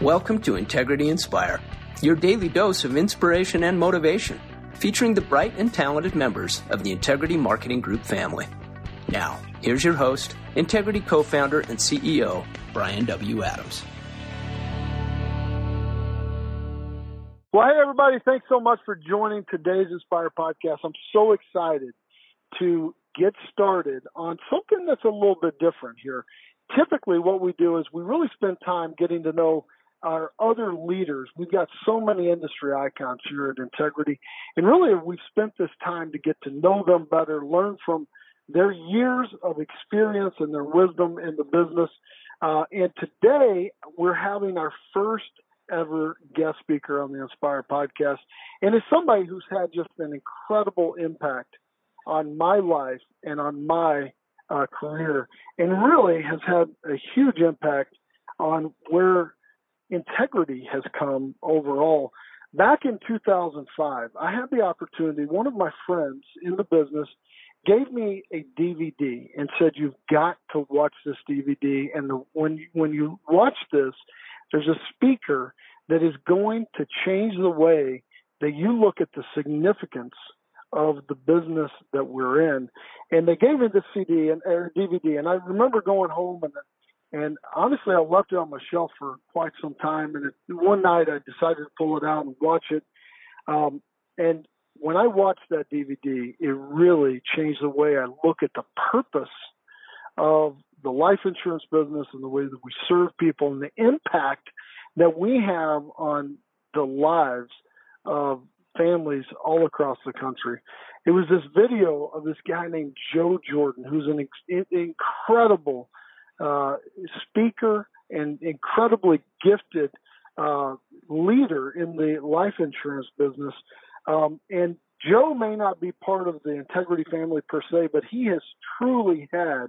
Welcome to Integrity Inspire, your daily dose of inspiration and motivation, featuring the bright and talented members of the Integrity Marketing Group family. Now, here's your host, Integrity co-founder and CEO, Bryan W. Adams. Well, hey, everybody. Thanks so much for joining today's Inspire podcast. I'm so excited to get started on something that's a little bit different here. Typically, what we do is we really spend time getting to know our other leaders. We've got so many industry icons here at Integrity, and really we've spent this time to get to know them better, learn from their years of experience and their wisdom in the business. And today we're having our first ever guest speaker on the Inspire podcast, and it's somebody who's had just an incredible impact on my life and on my career, and really has had a huge impact on where integrity has come overall. Back in 2005, I had the opportunity, one of my friends in the business gave me a DVD and said, "You've got to watch this DVD. And when you watch this, there's a speaker that is going to change the way that you look at the significance of the business that we're in." And they gave me this DVD, and I remember going home and honestly, I left it on my shelf for quite some time. And one night I decided to pull it out and watch it. And when I watched that DVD, it really changed the way I look at the purpose of the life insurance business and the way that we serve people and the impact that we have on the lives of families all across the country. It was this video of this guy named Joe Jordan, who's an incredible speaker and incredibly gifted leader in the life insurance business. And Joe may not be part of the Integrity family per se, but he has truly had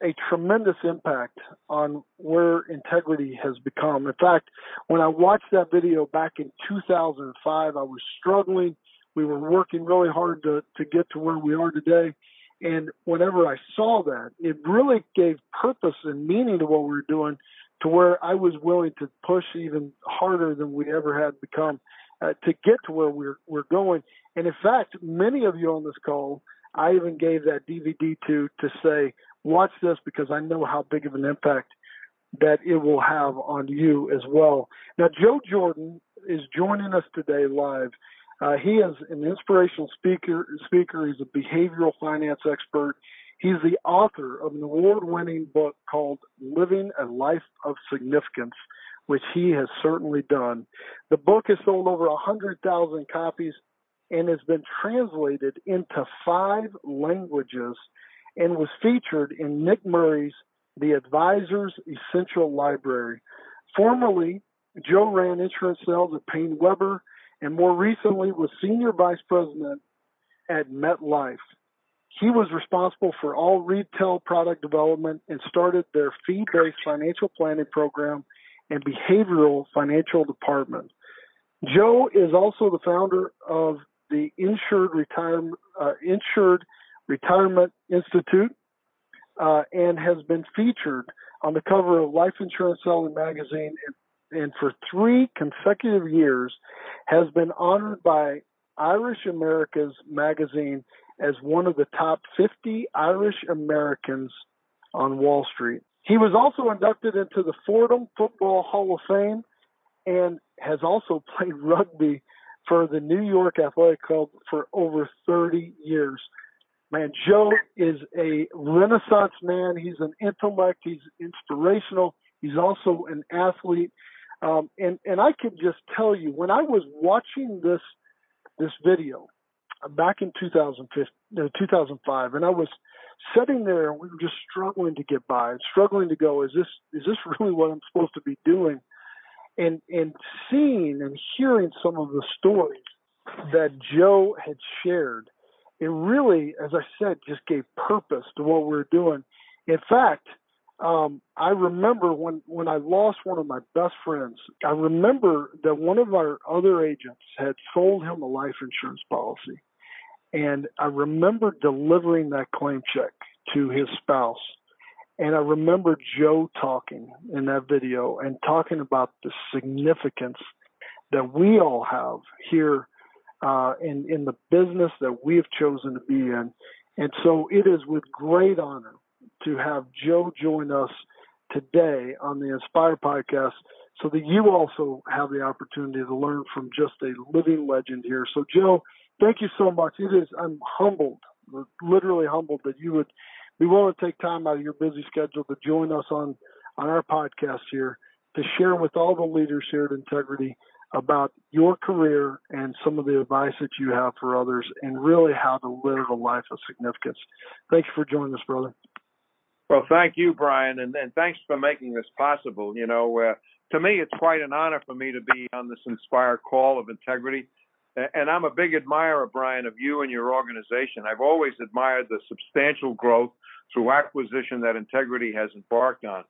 a tremendous impact on where Integrity has become. In fact, when I watched that video back in 2005, I was struggling. We were working really hard to get to where we are today. And whenever I saw that, it really gave purpose and meaning to what we were doing, to where I was willing to push even harder than we ever had become to get to where we're going. And in fact, many of you on this call, I even gave that DVD to say, watch this, because I know how big of an impact that it will have on you as well. Now, Joe Jordan is joining us today live. He is an inspirational speaker. He's a behavioral finance expert. He's the author of an award-winning book called Living a Life of Significance, which he has certainly done. The book has sold over 100,000 copies and has been translated into 5 languages and was featured in Nick Murray's The Advisor's Essential Library. Formerly, Joe ran insurance sales at Payne Weber, and more recently was Senior Vice President at MetLife. He was responsible for all retail product development and started their fee-based financial planning program and behavioral financial department. Joe is also the founder of the Insured Retirement Institute and has been featured on the cover of Life Insurance Selling magazine, and for 3 consecutive years has been honored by Irish America's magazine as one of the top 50 Irish Americans on Wall Street. He was also inducted into the Fordham Football Hall of Fame and has also played rugby for the New York Athletic Club for over 30 years. Man, Joe is a Renaissance man. He's an intellect. He's inspirational. He's also an athlete. And I could just tell you, when I was watching this video back in 2005, and I was sitting there, and we were just struggling to get by, struggling to go, is this really what I'm supposed to be doing? And seeing and hearing some of the stories that Joe had shared, it really, as I said, just gave purpose to what we were doing. In fact, I remember when I lost one of my best friends, I remember that one of our other agents had sold him a life insurance policy. And I remember delivering that claim check to his spouse. And I remember Joe talking in that video and talking about the significance that we all have here in the business that we have chosen to be in. And so it is with great honor to have Joe join us today on the Inspire podcast so that you also have the opportunity to learn from just a living legend here. So, Joe, thank you so much. I'm humbled, literally humbled that you would be willing to take time out of your busy schedule to join us on our podcast here to share with all the leaders here at Integrity about your career and some of the advice that you have for others and really how to live a life of significance. Thank you for joining us, brother. Well, thank you, Bryan, and thanks for making this possible. You know, to me, it's quite an honor for me to be on this Inspire call of Integrity. And I'm a big admirer, Bryan, of you and your organization. I've always admired the substantial growth through acquisition that Integrity has embarked on.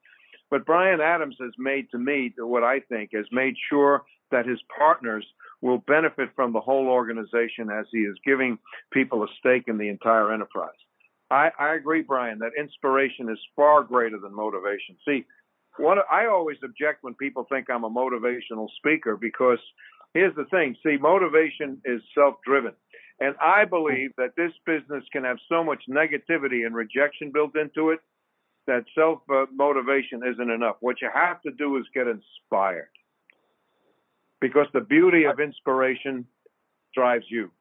But Bryan Adams has made, to me, what I think, has made sure that his partners will benefit from the whole organization as he is giving people a stake in the entire enterprise. I agree, Bryan, that inspiration is far greater than motivation. See, I always object when people think I'm a motivational speaker because here's the thing. See, motivation is self-driven. And I believe that this business can have so much negativity and rejection built into it that self-motivation isn't enough. What you have to do is get inspired because the beauty of inspiration drives you.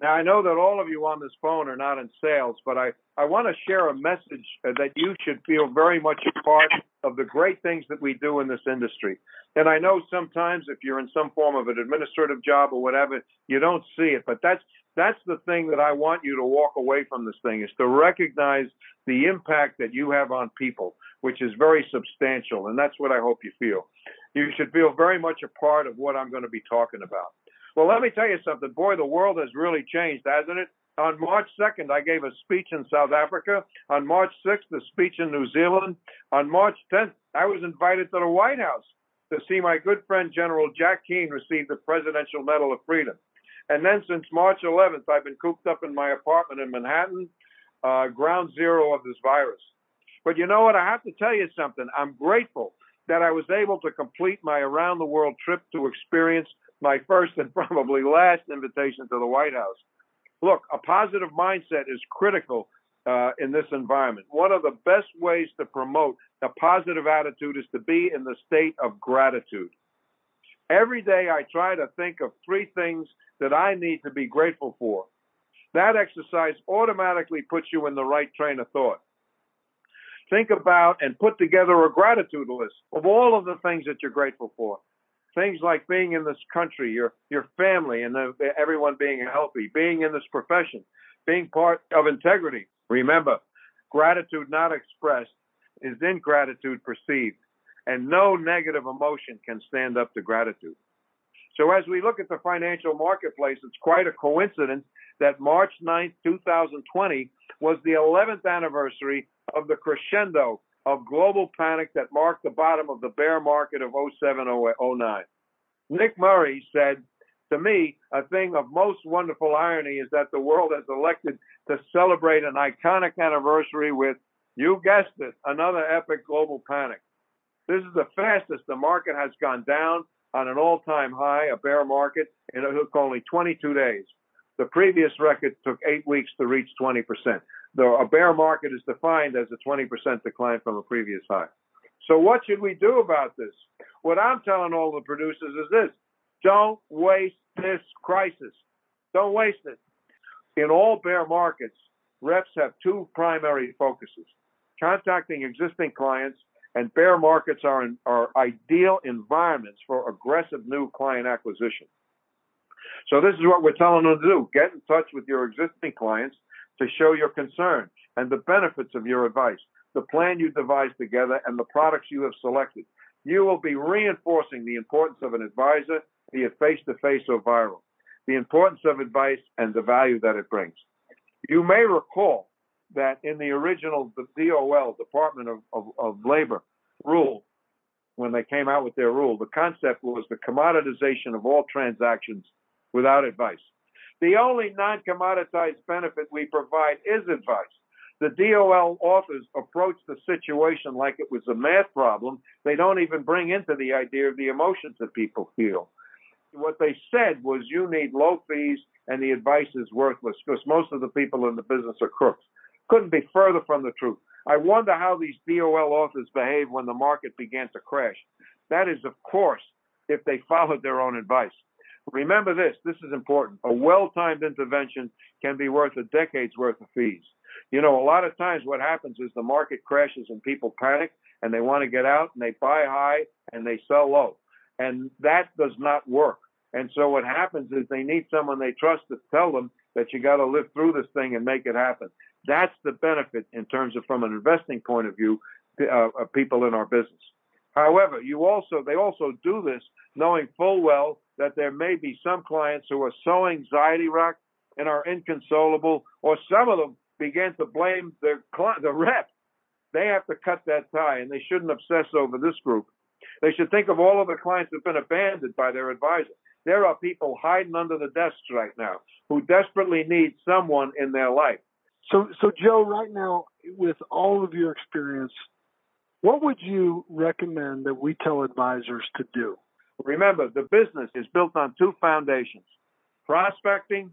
Now, I know that all of you on this phone are not in sales, but I want to share a message that you should feel very much a part of the great things that we do in this industry. And I know sometimes if you're in some form of an administrative job or whatever, you don't see it. But that's the thing that I want you to walk away from this thing, is to recognize the impact that you have on people, which is very substantial. And that's what I hope you feel. You should feel very much a part of what I'm going to be talking about. Well, let me tell you something. Boy, the world has really changed, hasn't it? On March 2nd, I gave a speech in South Africa. On March 6th, a speech in New Zealand. On March 10th, I was invited to the White House to see my good friend General Jack Keane receive the Presidential Medal of Freedom. And then since March 11th, I've been cooped up in my apartment in Manhattan, ground zero of this virus. But you know what? I have to tell you something. I'm grateful that I was able to complete my around-the-world trip to experience my first and probably last invitation to the White House. Look, a positive mindset is critical in this environment. One of the best ways to promote a positive attitude is to be in the state of gratitude. Every day I try to think of 3 things that I need to be grateful for. That exercise automatically puts you in the right train of thought. Think about and put together a gratitude list of all of the things that you're grateful for. Things like being in this country, your family, and everyone being healthy, being in this profession, being part of Integrity. Remember, gratitude not expressed is ingratitude perceived, and no negative emotion can stand up to gratitude. So as we look at the financial marketplace, it's quite a coincidence that March 9th, 2020 was the 11th anniversary of the crescendo of global panic that marked the bottom of the bear market of 07-09. Nick Murray said, to me, a thing of most wonderful irony is that the world has elected to celebrate an iconic anniversary with, you guessed it, another epic global panic. This is the fastest the market has gone down on an all-time high, a bear market, and it took only 22 days. The previous record took 8 weeks to reach 20%. A bear market is defined as a 20% decline from a previous high. So what should we do about this? What I'm telling all the producers is this: don't waste this crisis. Don't waste it. In all bear markets, reps have 2 primary focuses: contacting existing clients, and bear markets are ideal environments for aggressive new client acquisition. So this is what we're telling them to do. Get in touch with your existing clients to show your concern and the benefits of your advice, the plan you devised together, and the products you have selected. You will be reinforcing the importance of an advisor, be it face-to-face or viral, the importance of advice and the value that it brings. You may recall that in the original DOL, Department of Labor, rule, when they came out with their rule, the concept was the commoditization of all transactions without advice. The only non-commoditized benefit we provide is advice. The DOL authors approach the situation like it was a math problem. They don't even bring into the idea of the emotions that people feel. What they said was you need low fees and the advice is worthless because most of the people in the business are crooks. Couldn't be further from the truth. I wonder how these DOL authors behaved when the market began to crash. That is, of course, if they followed their own advice. Remember this is important. A well-timed intervention can be worth a decade's worth of fees. You know, a lot of times what happens is the market crashes and people panic and they want to get out and they buy high and they sell low. And that does not work. And so what happens is they need someone they trust to tell them that you got to live through this thing and make it happen. That's the benefit in terms of from an investing point of view, of people in our business. However, they also do this knowing full well that there may be some clients who are so anxiety-racked and are inconsolable, or some of them begin to blame the rep. They have to cut that tie, and they shouldn't obsess over this group. They should think of all of the clients who have been abandoned by their advisor. There are people hiding under the desks right now who desperately need someone in their life. So Joe, right now, with all of your experience, what would you recommend that we tell advisors to do? Remember, the business is built on two foundations, prospecting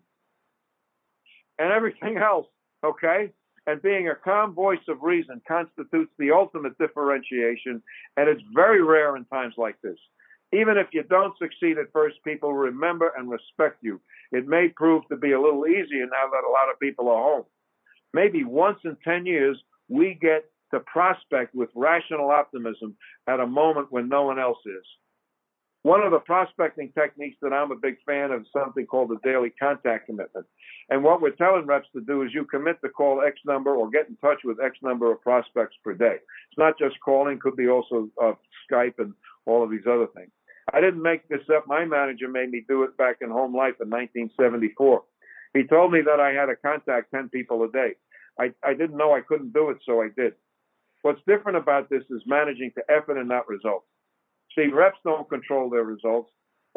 and everything else, okay? And being a calm voice of reason constitutes the ultimate differentiation, and it's very rare in times like this. Even if you don't succeed at first, people remember and respect you. It may prove to be a little easier now that a lot of people are home. Maybe once in 10 years, we get to prospect with rational optimism at a moment when no one else is. One of the prospecting techniques that I'm a big fan of is something called the daily contact commitment. And what we're telling reps to do is you commit to call X number or get in touch with X number of prospects per day. It's not just calling, could be also Skype and all of these other things. I didn't make this up. My manager made me do it back in home life in 1974. He told me that I had to contact 10 people a day. I didn't know I couldn't do it, so I did. What's different about this is managing to effort and not results. See, reps don't control their results.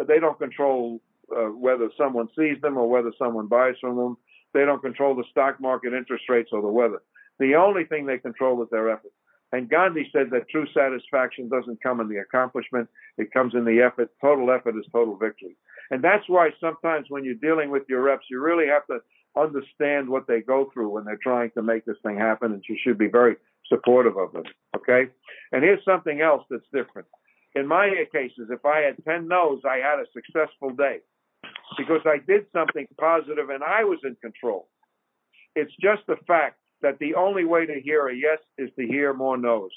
They don't control whether someone sees them or whether someone buys from them. They don't control the stock market, interest rates, or the weather. The only thing they control is their effort. And Gandhi said that true satisfaction doesn't come in the accomplishment. It comes in the effort. Total effort is total victory. And that's why sometimes when you're dealing with your reps, you really have to understand what they go through when they're trying to make this thing happen, and you should be very supportive of them, okay? And here's something else that's different. In my cases, if I had 10 no's, I had a successful day because I did something positive and I was in control. It's just the fact that the only way to hear a yes is to hear more no's.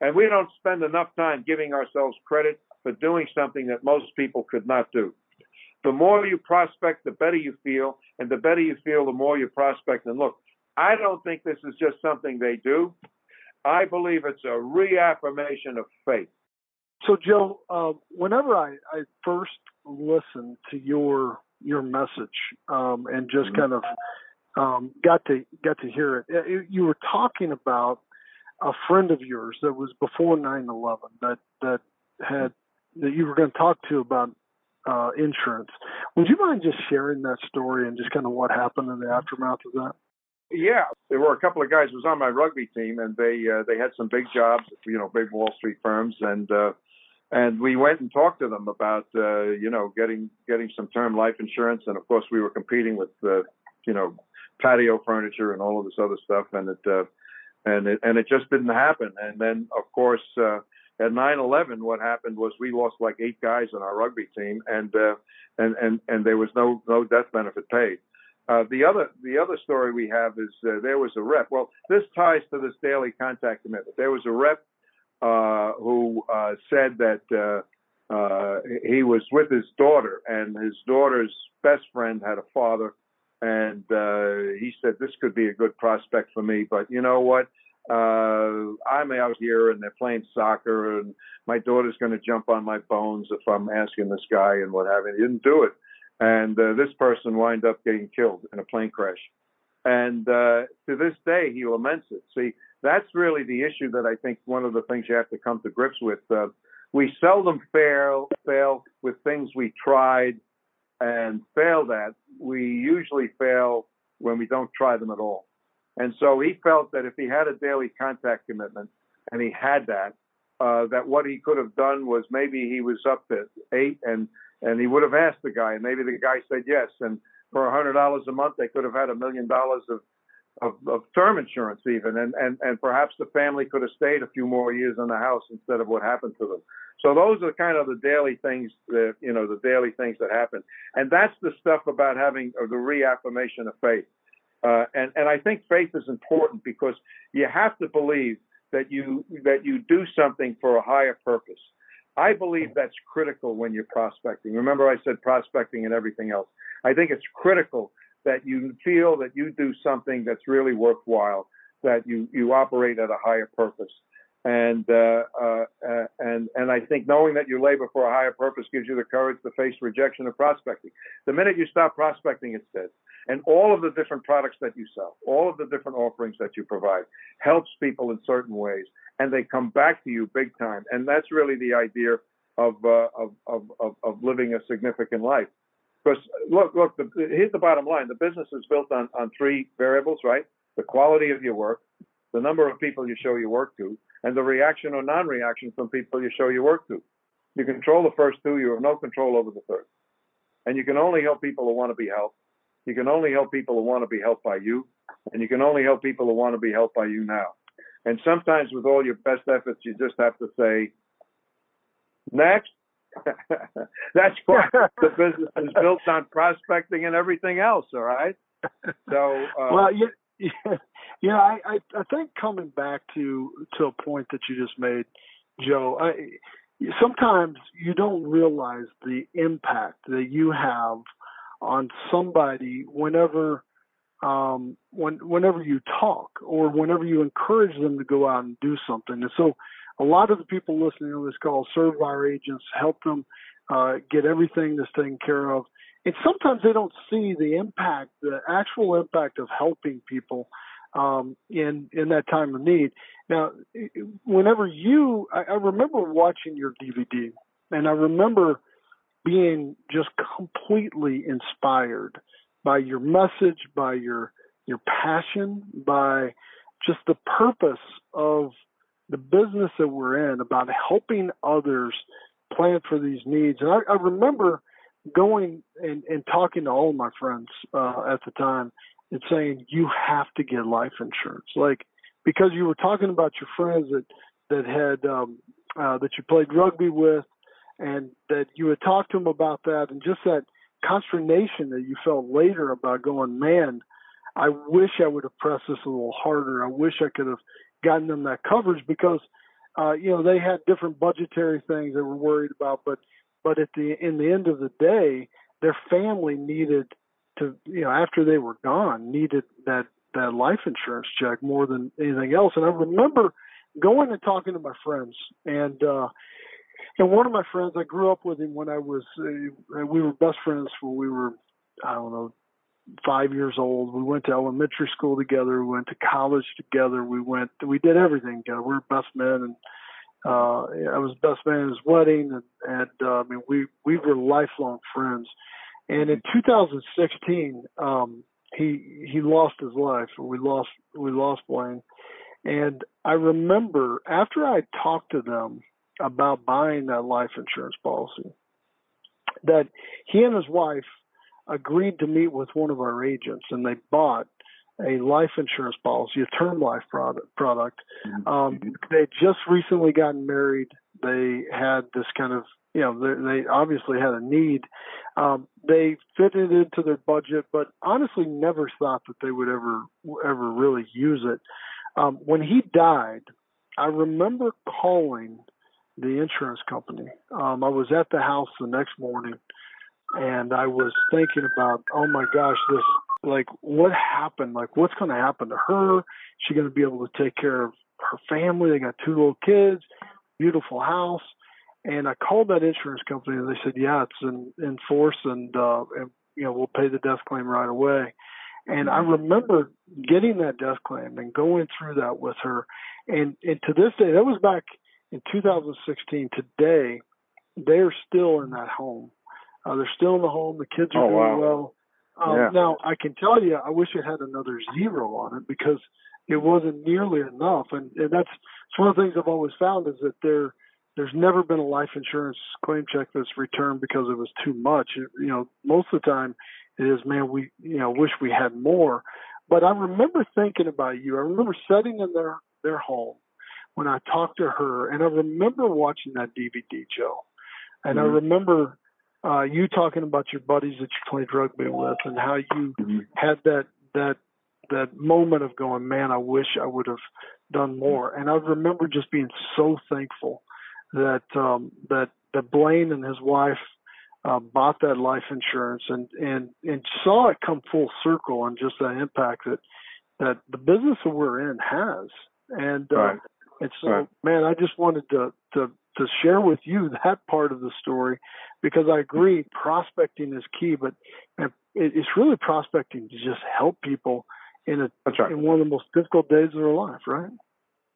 And we don't spend enough time giving ourselves credit for doing something that most people could not do. The more you prospect, the better you feel, and the better you feel, the more you prospect. And look, I don't think this is just something they do. I believe it's a reaffirmation of faith. So, Joe, whenever I first listened to your message and just kind of got to hear it, you were talking about a friend of yours that was before 9/11 that you were going to talk to about insurance. Would you mind just sharing that story and just kind of what happened in the aftermath of that? Yeah, there were a couple of guys who was on my rugby team, and they had some big jobs, big Wall Street firms, and we went and talked to them about getting some term life insurance, and of course we were competing with patio furniture and all of this other stuff, and it just didn't happen. And then of course at 9/11, what happened was we lost like 8 guys on our rugby team, and there was no death benefit paid. The other story we have is there was a rep. Well, this ties to this daily contact commitment. There was a rep who said that he was with his daughter, and his daughter's best friend had a father, and he said, this could be a good prospect for me, but you know what? I'm out here and they're playing soccer, and my daughter's going to jump on my bones if I'm asking this guy and what have you. He didn't do it. And this person wound up getting killed in a plane crash. And to this day, he laments it. See, that's really the issue that I think one of the things you have to come to grips with. We seldom fail with things we tried and failed at. We usually fail when we don't try them at all. And so he felt that if he had a daily contact commitment, and he had that, that what he could have done was maybe he was up to 8, and he would have asked the guy, and maybe the guy said yes. And for $100 a month, they could have had $1 million of term insurance even, and perhaps the family could have stayed a few more years in the house instead of what happened to them. So those are kind of the daily things that, the daily things that happen. And that's the stuff about having the reaffirmation of faith. And I think faith is important because you have to believe that you do something for a higher purpose. I believe that's critical when you're prospecting. Remember, I said prospecting and everything else. I think it's critical that you feel that you do something that's really worthwhile, that you operate at a higher purpose. And I think knowing that you labor for a higher purpose gives you the courage to face rejection of prospecting. The minute you stop prospecting, it's dead. And all of the different products that you sell, all of the different offerings that you provide helps people in certain ways, and they come back to you big time. And that's really the idea of living a significant life. Because look, here's the bottom line. The business is built on 3 variables, right? The quality of your work, the number of people you show your work to, and the reaction or non-reaction from people you show your work to. You control the first 2, you have no control over the third. And you can only help people who want to be helped. You can only help people who want to be helped by you, and you can only help people who want to be helped by you now. And sometimes with all your best efforts, you just have to say, next. That's why the business is built on prospecting and everything else, all right? So, well, I think coming back to a point that you just made, Joe, sometimes you don't realize the impact that you have on somebody whenever you talk or whenever you encourage them to go out and do something. And so a lot of the people listening to this call serve our agents, help them get everything that's taken care of. And sometimes they don't see the impact, the actual impact of helping people in that time of need. Now, whenever I remember watching your DVD, and I remember being just completely inspired by your message, by your passion, by just the purpose of the business that we're in, about helping others plan for these needs. And I remember going and talking to all of my friends at the time and saying, you have to get life insurance. Because you were talking about your friends that had that you played rugby with, and that you had talked to them about that, and just that consternation that you felt later about going, man, I wish I would have pressed this a little harder. I wish I could have gotten them that coverage because, they had different budgetary things they were worried about, but in the end of the day, their family needed to, after they were gone, needed that life insurance check more than anything else. And I remember going and talking to my friends, and one of my friends, I grew up with him when we were best friends when we were, 5 years old. We went to elementary school together. We went to college together. We did everything together. We were best men, and I was best man at his wedding, and we were lifelong friends. And in 2016, he lost his life. We lost Bryan. And I remember after I talked to them about buying that life insurance policy, that he and his wife agreed to meet with one of our agents, and they bought a life insurance policy, a term life product. They had just recently gotten married. They had this kind of, they obviously had a need. They fitted it into their budget, but honestly never thought that they would ever really use it. When he died, I remember calling the insurance company. I was at the house the next morning, and I was thinking about, oh my gosh, what happened? What's going to happen to her? Is she going to be able to take care of her family? They got 2 little kids, beautiful house. And I called that insurance company, and they said, yeah, it's in force, and we'll pay the death claim right away. And I remember getting that death claim and going through that with her. And to this day, that was back in 2016. Today, they're still in that home. They're still in the home. The kids are doing well. Now, I can tell you, I wish it had another zero on it because it wasn't nearly enough. And that's it's one of the things I've always found is that there's never been a life insurance claim check that's returned because it was too much. Most of the time it is, man, we, wish we had more. But I remember thinking about you. I remember sitting in their home when I talked to her, and I remember watching that DVD, Joe. And I remember you talking about your buddies that you played rugby with and how you had that moment of going, man, I wish I would have done more. And I remember just being so thankful that Blaine and his wife bought that life insurance and saw it come full circle and just that impact that the business that we're in has. And and so, man, I just wanted to share with you that part of the story because I agree prospecting is key, but it's really prospecting to just help people in one of the most difficult days of their life, right?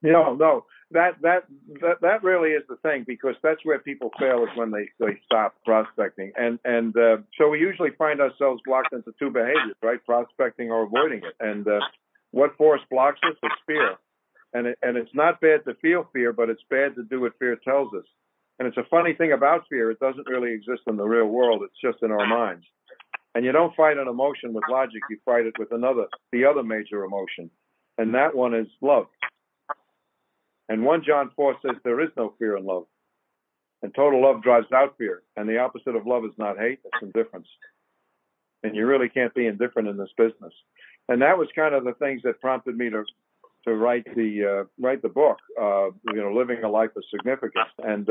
No, that really is the thing, because that's where people fail is when they stop prospecting, and so we usually find ourselves blocked into two behaviors, right? Prospecting or avoiding it, and what force blocks us is fear, and it's not bad to feel fear, but it's bad to do what fear tells us. And it's a funny thing about fear; it doesn't really exist in the real world; it's just in our minds. And you don't fight an emotion with logic; you fight it with the other major emotion, and that one is love. And 1 John 4 says there is no fear in love. And total love drives out fear. And the opposite of love is not hate, it's indifference. And you really can't be indifferent in this business. And that was kind of the things that prompted me to write the book, Living a Life of Significance. And,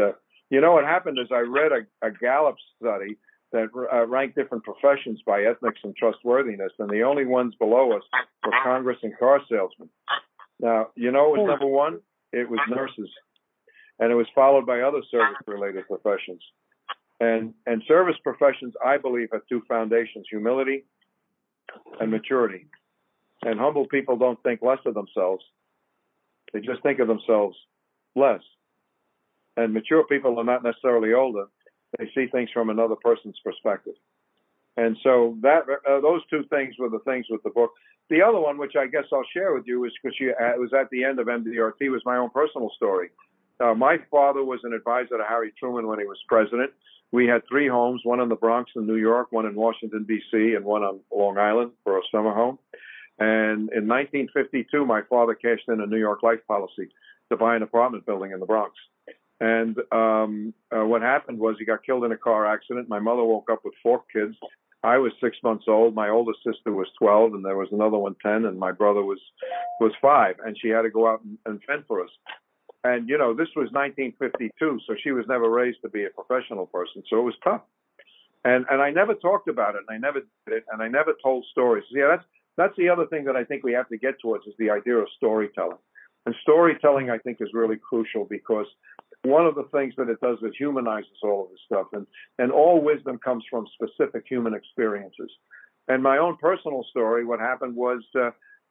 what happened is I read a Gallup study that ranked different professions by ethnics and trustworthiness. And the only ones below us were Congress and car salesmen. Now, what was number one? It was nurses, and it was followed by other service-related professions. And service professions, I believe, have two foundations: humility and maturity. And humble people don't think less of themselves; they just think of themselves less. And mature people are not necessarily older; they see things from another person's perspective. And so that those two things were the things with the book. The other one, which I guess I'll share with you, is because it was at the end of MDRT, was my own personal story. My father was an advisor to Harry Truman when he was president. We had 3 homes, one in the Bronx in New York, one in Washington, D.C., and one on Long Island for a summer home. And in 1952, my father cashed in a New York life policy to buy an apartment building in the Bronx. And what happened was he got killed in a car accident. My mother woke up with 4 kids. I was 6 months old. My oldest sister was 12, and there was another one 10, and my brother was 5. And she had to go out and fend for us. And this was 1952, so she was never raised to be a professional person, so it was tough. And I never talked about it, and I never did it, and I never told stories. Yeah, that's the other thing that I think we have to get towards is the idea of storytelling. And storytelling, I think, is really crucial because one of the things that it does is humanizes all of this stuff. And all wisdom comes from specific human experiences. And my own personal story, what happened was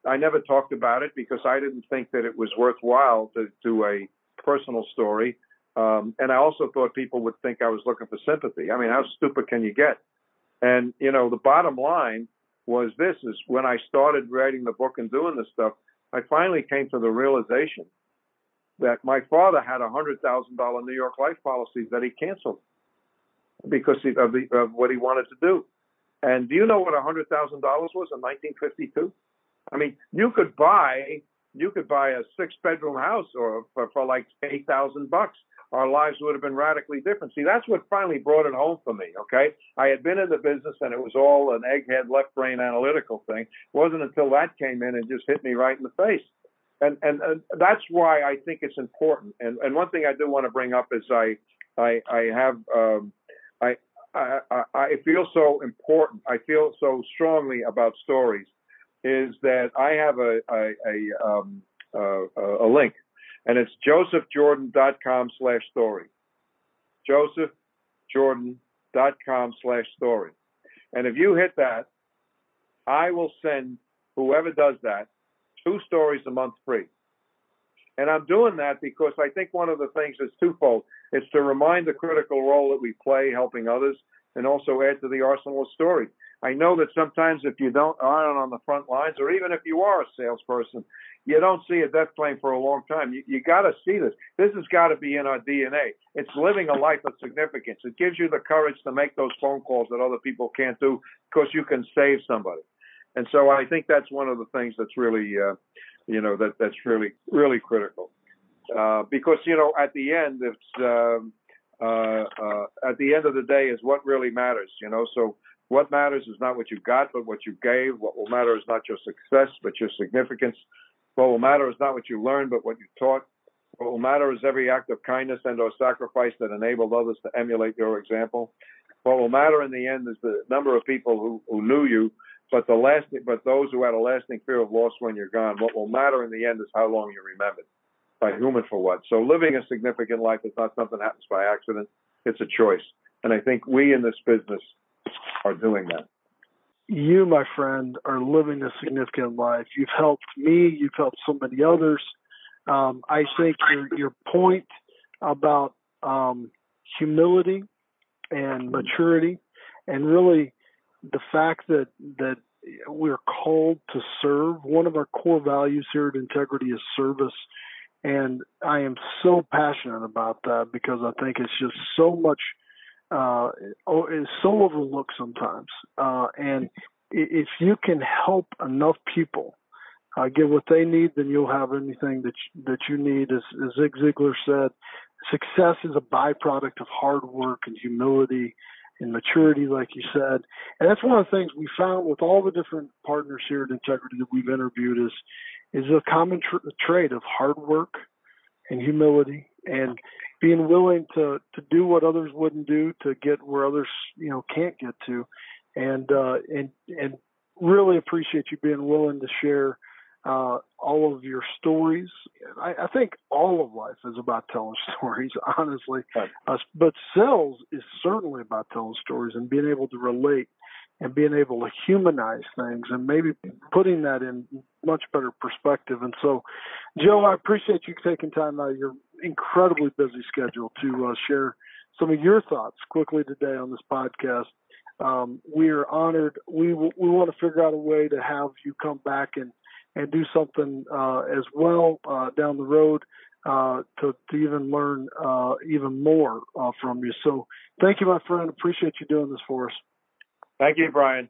I never talked about it because I didn't think that it was worthwhile to do a personal story. And I also thought people would think I was looking for sympathy. I mean, how stupid can you get? And, the bottom line was this, is when I started writing the book and doing this stuff, I finally came to the realization that my father had a $100,000 New York life policy that he canceled because of what he wanted to do. And do you know what $100,000 was in 1952? I mean, you could buy a 6-bedroom house for like $8,000. Our lives would have been radically different. See, that's what finally brought it home for me. Okay, I had been in the business and it was all an egghead, left brain analytical thing. It wasn't until that came in and just hit me right in the face. And that's why I think it's important. And one thing I do want to bring up is I feel so important. I feel so strongly about stories. Is that I have a link, and it's josephjordan.com/story. josephjordan.com/story. And if you hit that, I will send whoever does that 2 stories a month free. And I'm doing that because I think one of the things is twofold. It's to remind the critical role that we play helping others and also add to the arsenal of story. I know that sometimes if you aren't on the front lines, or even if you are a salesperson, you don't see a death claim for a long time. You got to see this. This has got to be in our DNA. It's living a life of significance. It gives you the courage to make those phone calls that other people can't do because you can save somebody. And so I think that's one of the things that's really, that's really, really critical. Because, at the end, it's at the end of the day is what really matters, So what matters is not what you got, but what you gave. What will matter is not your success, but your significance. What will matter is not what you learned, but what you taught. What will matter is every act of kindness and or sacrifice that enabled others to emulate your example. What will matter in the end is the number of people who knew you, but those who had a lasting fear of loss when you're gone. What will matter in the end is how long you're remembered, by whom and for what. So living a significant life is not something that happens by accident. It's a choice. And I think we in this business are doing that. You, my friend, are living a significant life. You've helped me. You've helped so many others. I think your point about humility and maturity, and really the fact that we're called to serve. One of our core values here at Integrity is service. And I am so passionate about that because I think it's just so much, it's so overlooked sometimes. And if you can help enough people get what they need, then you'll have anything that you need. As Zig Ziglar said, success is a byproduct of hard work and humility and maturity, like you said. And that's one of the things we found with all the different partners here at Integrity that we've interviewed is a common trait of hard work and humility and being willing to do what others wouldn't do to get where others, can't get to. And really appreciate you being willing to share all of your stories. I think all of life is about telling stories, honestly. Right. But sales is certainly about telling stories and being able to relate and being able to humanize things and maybe putting that in much better perspective. And so, Joe, I appreciate you taking time out of your incredibly busy schedule to share some of your thoughts quickly today on this podcast. We are honored. We want to figure out a way to have you come back and do something as well down the road to even learn even more from you. So thank you, my friend. Appreciate you doing this for us. Thank you, Bryan.